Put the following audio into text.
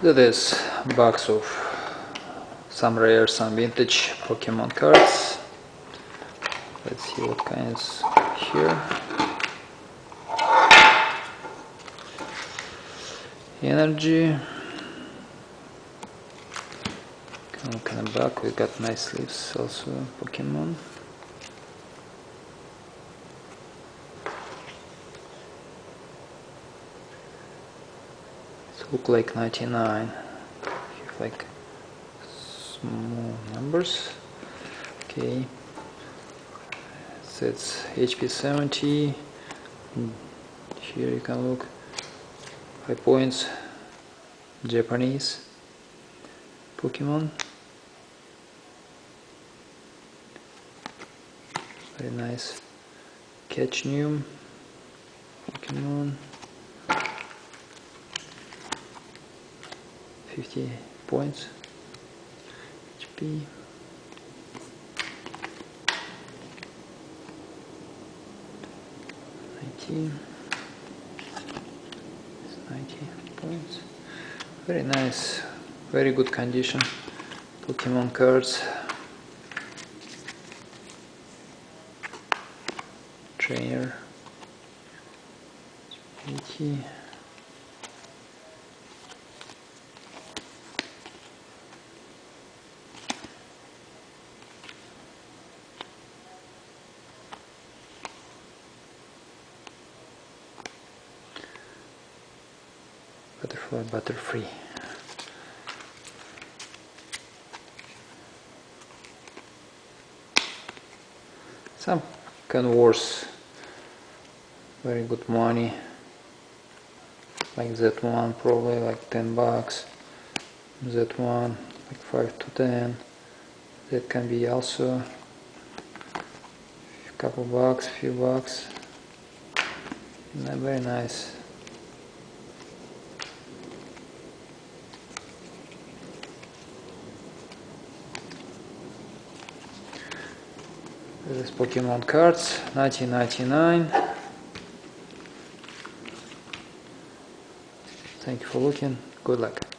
That is box of some rare, some vintage Pokemon cards. Let's see what kind is here. Energy. Look in the back, we got nice sleeves, also Pokemon. It look like 99. Have like small numbers. Okay. So it's HP 70. Here you can look. 5 points. Japanese Pokemon. Very nice. Catchnium Pokemon. 50 points. HP. It's 90 points. Very nice. Very good condition. Pokemon cards. Trainer. 80. Butterfly, Butterfree. Some can worth very good money, like that one probably like 10 bucks, that one like 5 to 10, that can be also a couple bucks, few bucks. Very nice. This is Pokemon cards, 1999. Thank you for looking. Good luck.